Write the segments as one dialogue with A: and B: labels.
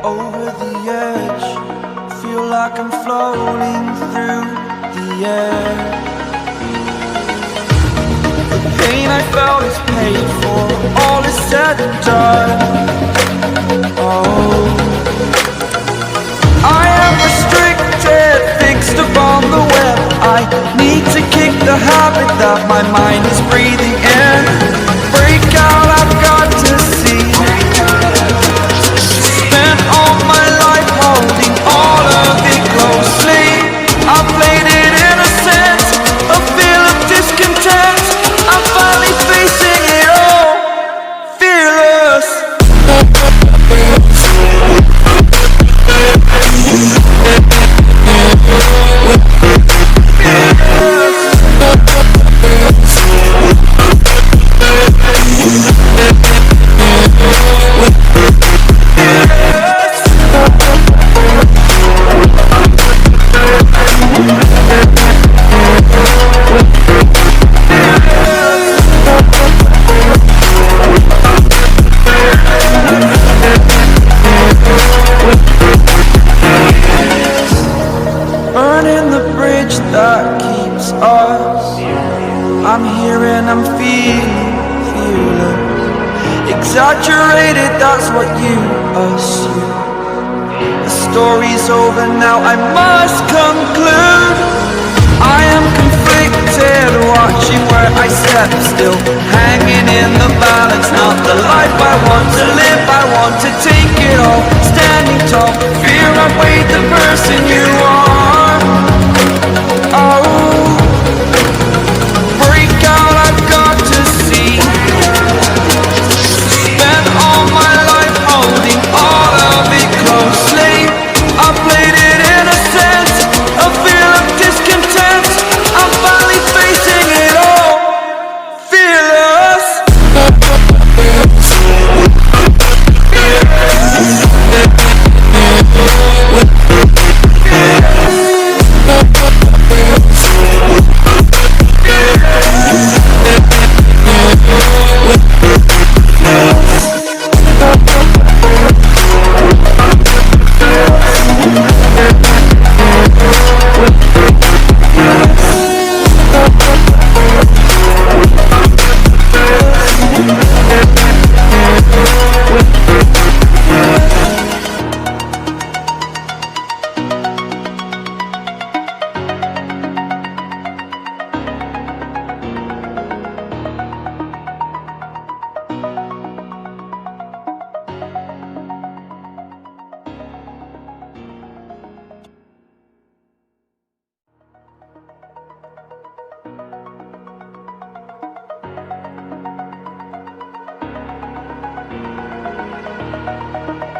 A: Over the edge, feel like I'm floating through the air. The pain I felt is paid for, all is said and done. Oh, I am restricted, fixed upon the web. I need to kick the habit that my mind is breathing in. Break out, I've got to see. Spent all my life holding all of it closely. I played it innocent, a feel of discontent. I'm finally facing it all, fearless. Burning the bridge that keeps us. I'm here and I'm feeling exaggerated, that's what you assume. The story's over now, I must conclude. I am conflicted, watching where I step still, hanging in the balance. Not the life I want to live, I want to take it all. Standing tall, fear I've weighed the person you are. Oh, break out, I've got to see. Spent all my life holding all of it closely. I played it innocent, a feel of discontent. I'm finally facing it all, fearless.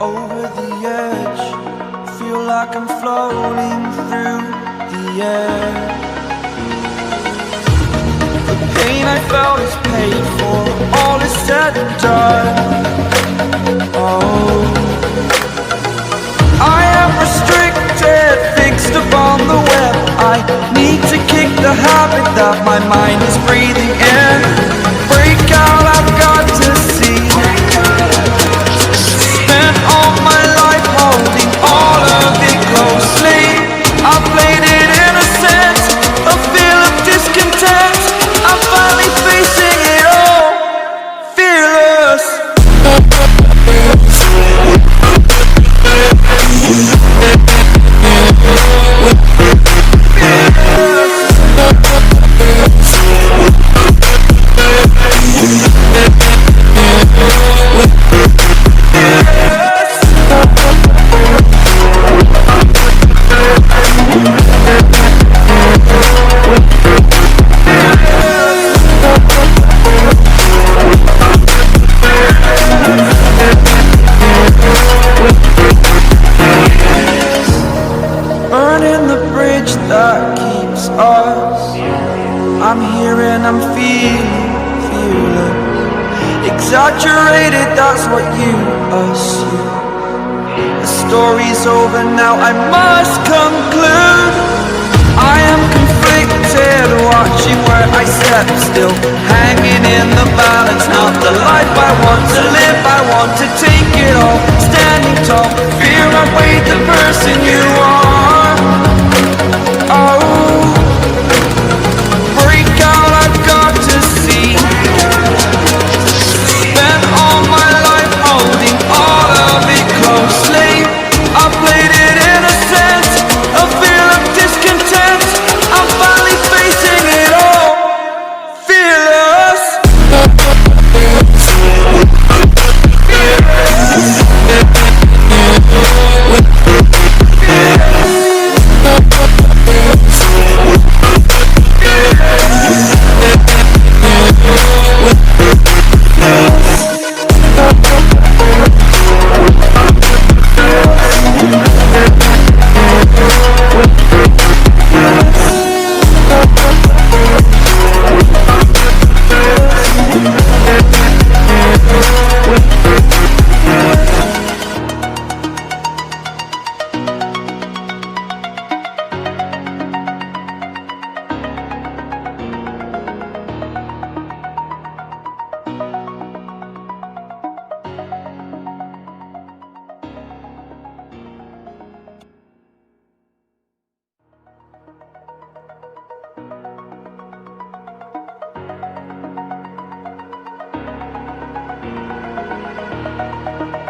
A: Over the edge, feel like I'm floating through the air. The pain I felt is paid for, all is said and done. Oh, I am restricted, fixed upon the web. I need to kick the habit that my mind is breathing in. Break out, I've got to see. Spent all my life holding all of it closely. I played it innocent, a feel of discontent. I'm finally facing it all, fearless. That keeps us. I'm here and I'm feeling exaggerated, that's what you assume. The story's over now, I must conclude. I am conflicted, step still, hanging in the balance. Not the life I want to live, I want to take it all. Standing tall, fear I weighed the person you are. Oh, break out, I've got to see. Spent all my life holding all of it closely. I played it innocent, a feel of discontent. I'm finally facing it all, fearless.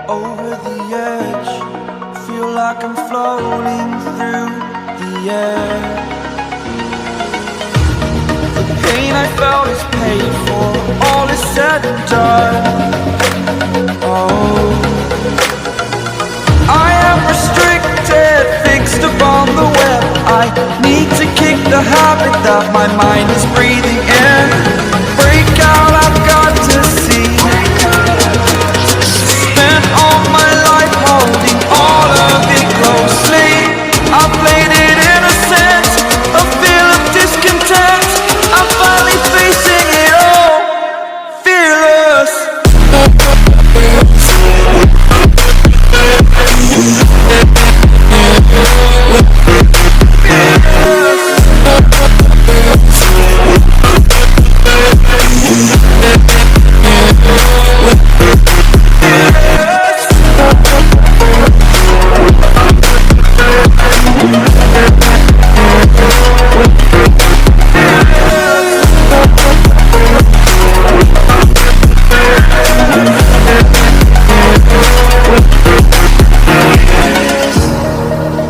A: Over the edge, feel like I'm floating through the air. The pain I felt is paid for, all is said and done. Oh, I am restricted, fixed upon the web. I need to kick the habit that my mind is breathing in. Break out, I've got to see. All my life holding all of it closely. I played it innocent, a feel of discontent. I'm finally facing it all, fearless.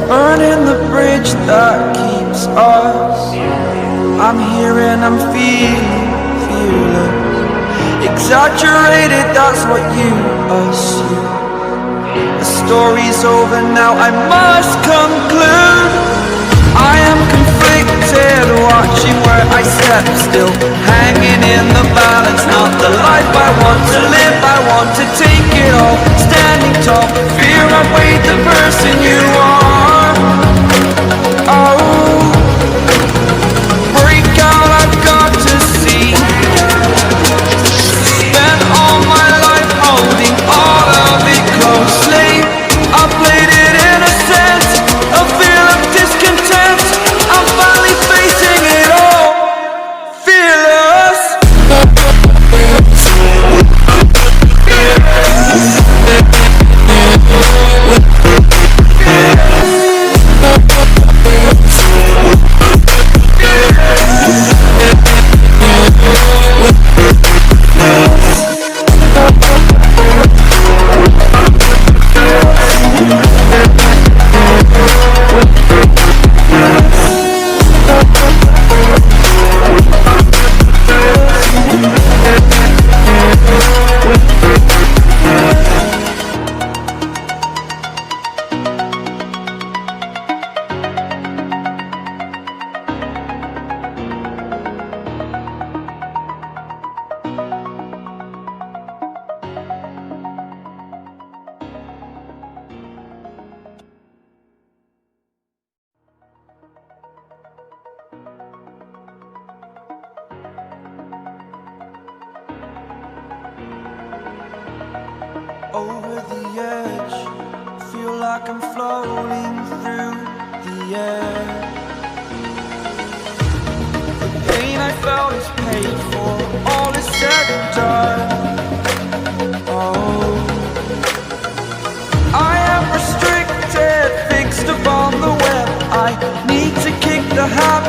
A: Burning the bridge that keeps us. I'm here and I'm feeling fearless. Exaggerated, that's what you assume. The story's over now, I must conclude. I am conflicted, watching where I step still, hanging in the balance. Not the life I want to live, I want to take it all. Standing tall, fear I weighed the person you are. Oh, break out, I've got to see. Spent all my life holding all of it closely. I played it innocent, a feel of discontent. I'm finally facing it all, fearless. Over the edge, feel like I'm floating through the air. The pain I felt is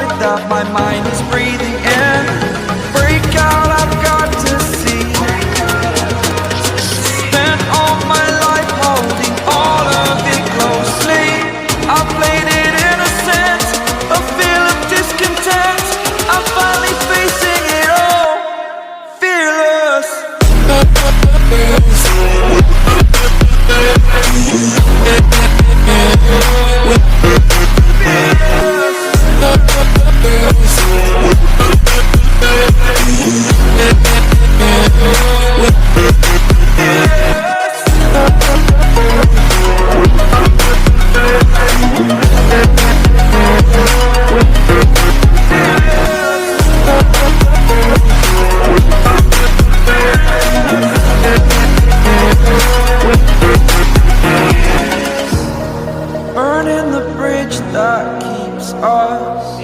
A: habit that my mind is breathing in. Break out, I've got to see. Spent all my life holding all of it closely. I played it innocent, a feel of discontent. I'm finally facing it all, fearless. Burning the bridge that keeps us.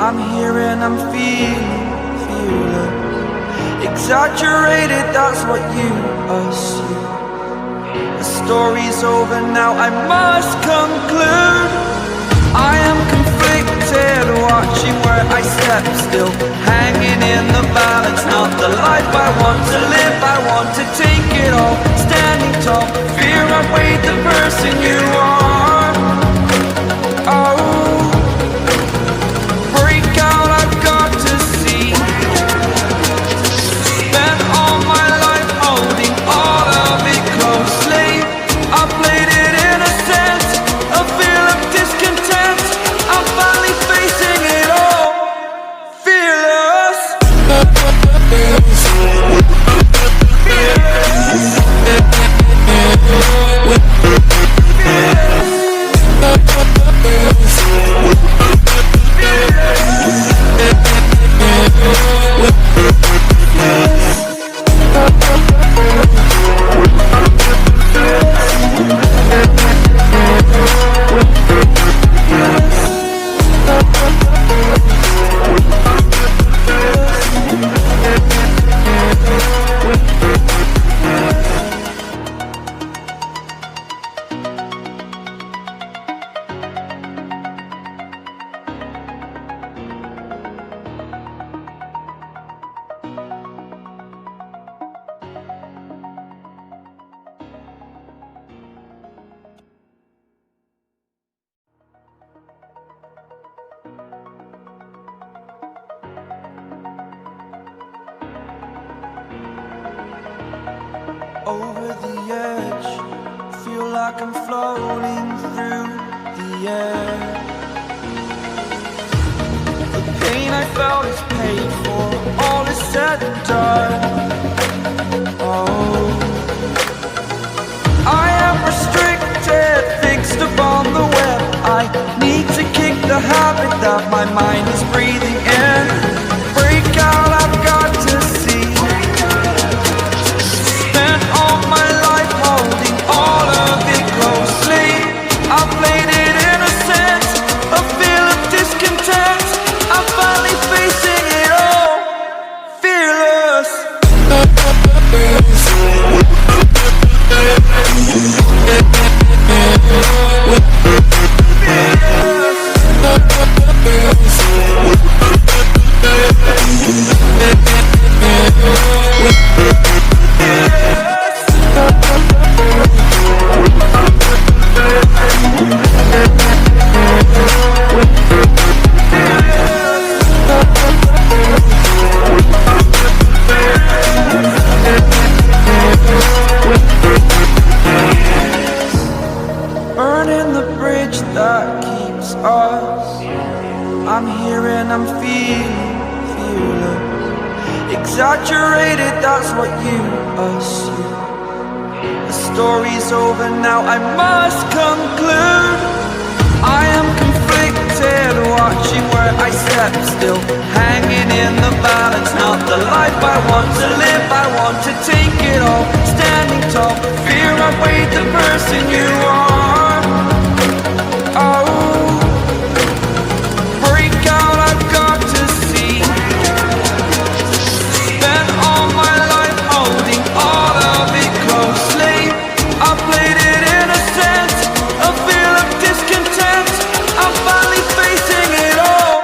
A: I'm here and I'm feeling exaggerated, that's what you assume. The story's over now, I must conclude. I am conflicted, watching where I step still, hanging in the balance. Not the life I want to live, I want to take it all. Standing tall, fear I weighed the person you are. Oh, break out, I've got to see. Spent all my life holding all of it closely. I played it innocent, a feel of discontent. I'm finally facing it all, fearless. Over the edge, feel like I'm floating through the air. The pain I felt is paid for, all is said and done. Oh, I am restricted, fixed upon the web. I need to kick the habit that my mind is breathing in. Break out, I've got to see. Spent all my life holding all of it closely. I played it innocent, a feel of discontent. I'm finally facing it all, fearless. Burning the bridge that keeps us. I'm here and I'm feeling exaggerated, that's what you assume. The story's over now, I must conclude. I am conflicted, watching where I step still, hanging in the balance. Not the life I want to live, I want to take it all. Standing tall, fear I weighed the person you are. Oh, break out, I've got to see. Spent all my life holding all of it closely. I played it innocent, a feel of discontent. I'm finally facing it all,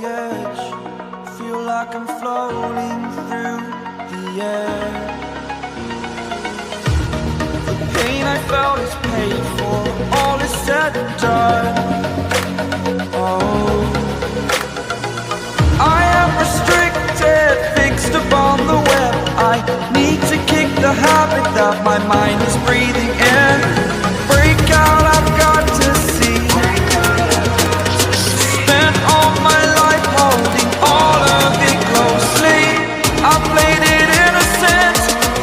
A: edge, feel like I'm floating through the air. The pain I felt is paid for, all is said and done. Oh, I am restricted, fixed upon the web. I need to kick the habit that my mind is breathing in. Break out, I've got to see. Spent all my life holding all of it closely. I played it innocent,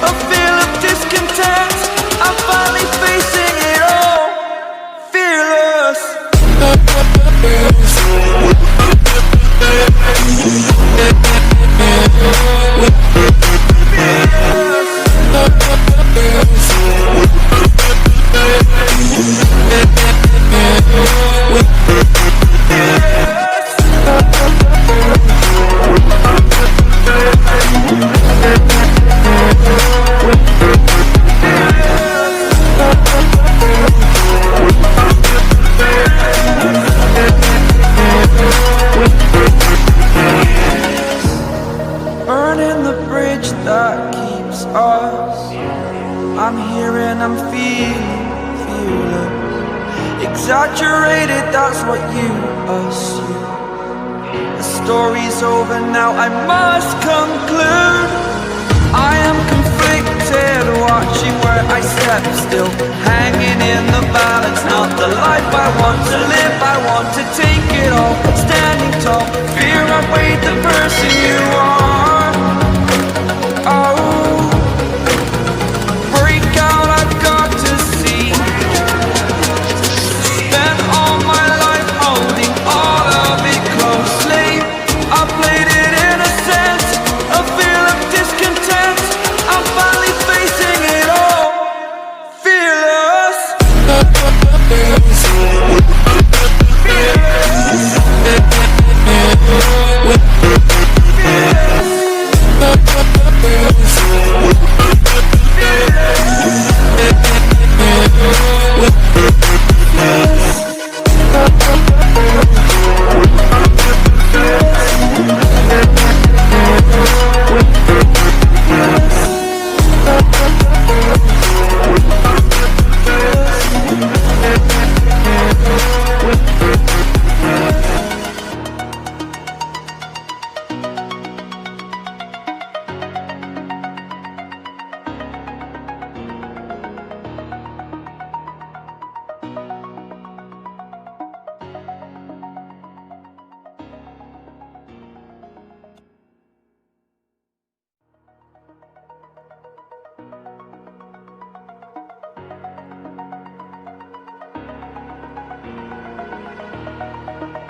A: a feel of discontent. I'm finally facing it all, fearless. Burning the bridge that keeps us. I'm here and I'm feeling exaggerated, that's what you assume. The story's over now, I must conclude. I am conflicted, watching where I step still, hanging in the balance. Not the life I want to live, I want to take it all. Standing tall, fear I weighed the person you are. Oh, break out, I've got to see. Spent all my life holding all of it closely. I played it innocent, a feel of discontent. I'm finally facing it all, fearless.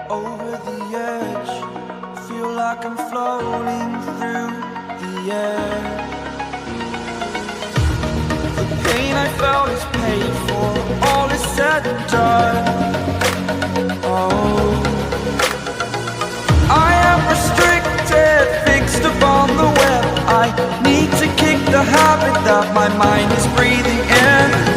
A: Over the edge, feel like I'm floating through the air. The pain I felt is paid for, all is said and done. Oh, I am restricted, fixed upon the web. I need to kick the habit that my mind is breathing.